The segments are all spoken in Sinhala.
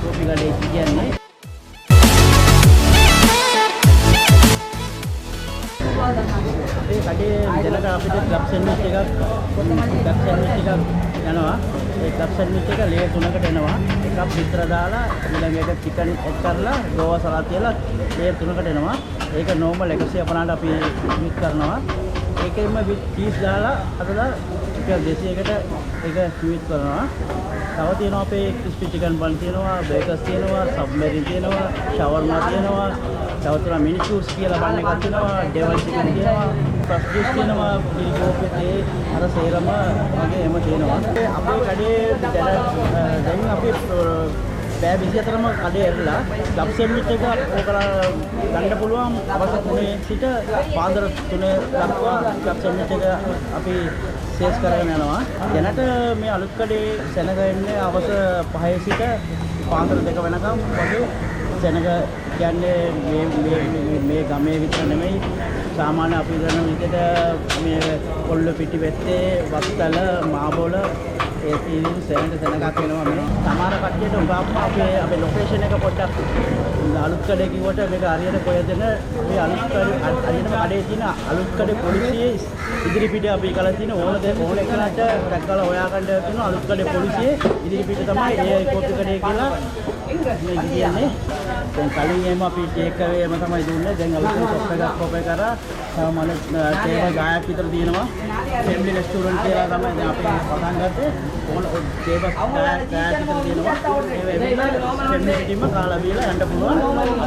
කොපි කඩේ කියන්නේ අපේ කඩේ දැනට අපිට ක්ලබ් සර්විස් එකක් යනවා. ඒ ක්ලබ් සර්විස් එක ලේ 3කට එනවා. එකක් විතර දාලා ඊළඟට චිකන් එක් කරලා ගෝවා සලාද් තියලා ලේ 3කට එනවා. ඒක නෝමල් 150ට අපි මික්ස් කරනවා. ඒකෙම චීස් දාලා අදලා එක 200කට ඒක මික්ස් කරනවා. තව තියෙනවා අපේ ක්‍රිස්පි චිකන් බන් තියෙනවා, බේකර්ස් තියෙනවා, සබ්මරීන් තියෙනවා, ෂවර්මා තියෙනවා, තව තියෙනවා මිනි චූස් කියලා බන් එකක් තියෙනවා, ඩෙවල් චිකන් තියෙනවා, ෆ්‍රස් ජූස් තියෙනවා, පිළිගෝපේ අර සේරම වගේ එහෙම තියෙනවා. අපේ කඩේ දැන් අපි බෑ 24ම කඩේ ඇරලා ක්ලබ් සර්විස් එක ඕකලා ගන්න පුළුවන් අවශ්‍ය 3 සිට පාන්දර 3 දක්වා ක්ලබ් සර්විස් එක අපි සේස් කරගෙන යනවා. දැනට මේ අලුත් කඩේ සෙනග එන්නේ අවස 5 සිට පාන්දර 2 වෙනකම් වගේ සෙනග කියන්නේ මේ ගමේ විතර නෙමෙයි සාමාන්‍ය අපි කරන විදිහට මේ කොල්ල පිටි වෙත්තේ වත්තල මාබෝල ඒ තීරු සෙනග වෙනවා මේ සමහර කට්ටියට උගාප්ප අපේ ලොකේෂන් එක පොඩ්ඩක් අලුත් කඩේ කිව්වට මේක හරියට කොහෙද මේ අලුත් කඩේ තියෙන අලුත් කඩේ පොලිසියේ ඉදිරි පිට අපි කලලා තියෙන ඕන එකකට ටැග් කරලා හොයාගන්න තියෙන අලුත් කඩේ පොලිසියේ ඉදිරි පිට තමයි ඒ කොපි කඩේ කියලා මේ කියන්නේ. දැන් කලින් එහෙම අපි ටේක් අවේම තමයි දුන්නේ. දැන් අලුත් ෂොප් එකක් කොපේ කරා සාමාන්‍ය ටේබල් 10ක් විතර තියෙනවා. ෆැමිලි රෙස්ටෝරන්ට් කියලා තමයි දැන් අපි පටන් ගත්තේ. ඕන ටේබල් 10ක් විතර තියෙනවා. ඒ වෙලාවට ෆැමිලි ටීම කාලා බීලා යන්න පුළුවන්.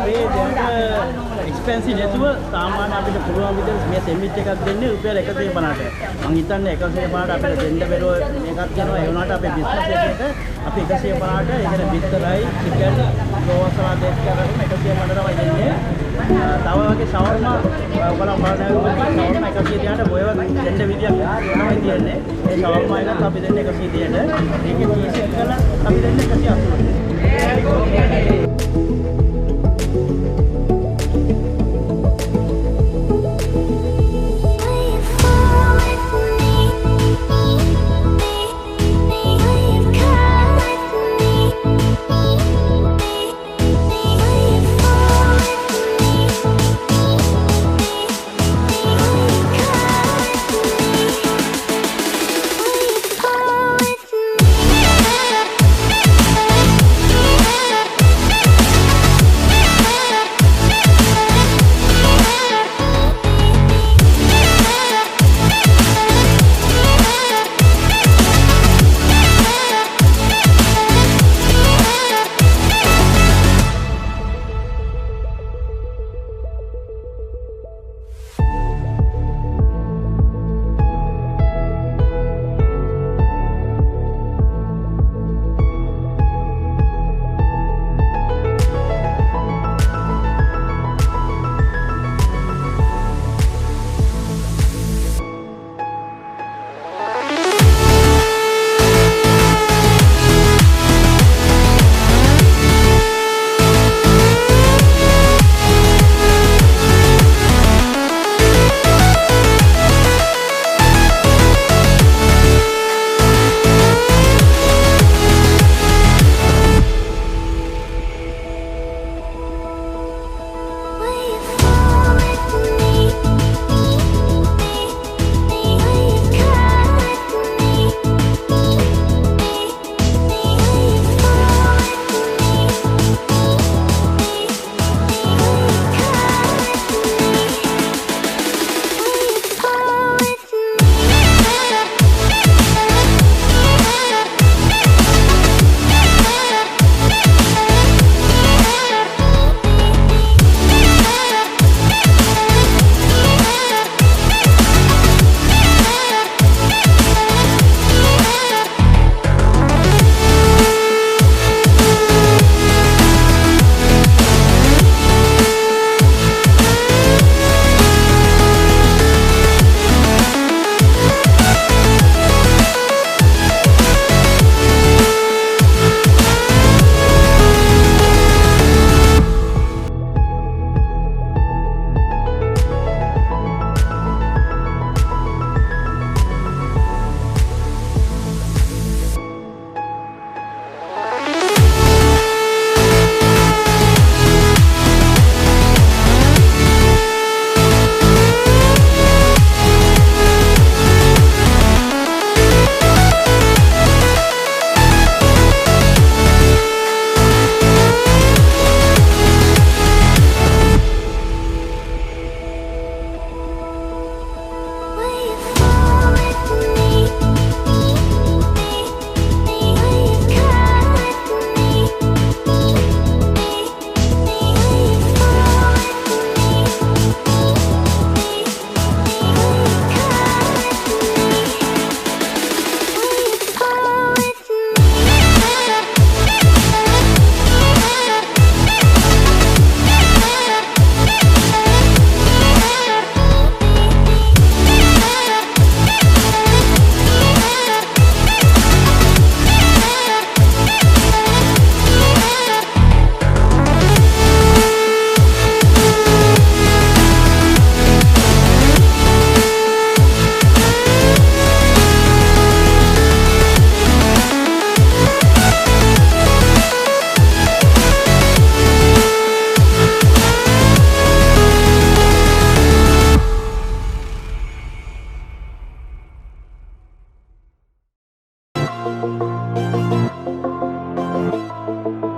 අපේ දැන් එක්ස්පෙන්සිව් නැතුව සාමාන්‍ය අපිට පුළුවන් විදිහට මේ සෙන්ඩ්විච් එකක් දෙන්නේ රුපියල් 150ට. මම හිතන්නේ 150ට අපිට දෙන්න බැරුව මේකක් යනවා. ඒ වුණාට අපේ බිස්නස් එකට අපි 150ට ඒකට බිත්තරයි චිකන් ගෝවා සලාද් එක කරගෙන 150ට තමයි දෙන්නේ. තව වගේ ෂවර්මා ඔයගොල්ලෝ බලනවා ෂවර්මා 130ට බොයව දෙන්න විදියක් තමයි තියෙන්නේ. ඒ ෂවර්මා එකත් අපි දෙන්නේ 130ට. ඒකේ චීස් එක කරලා අපි දෙන්නේ 180ට.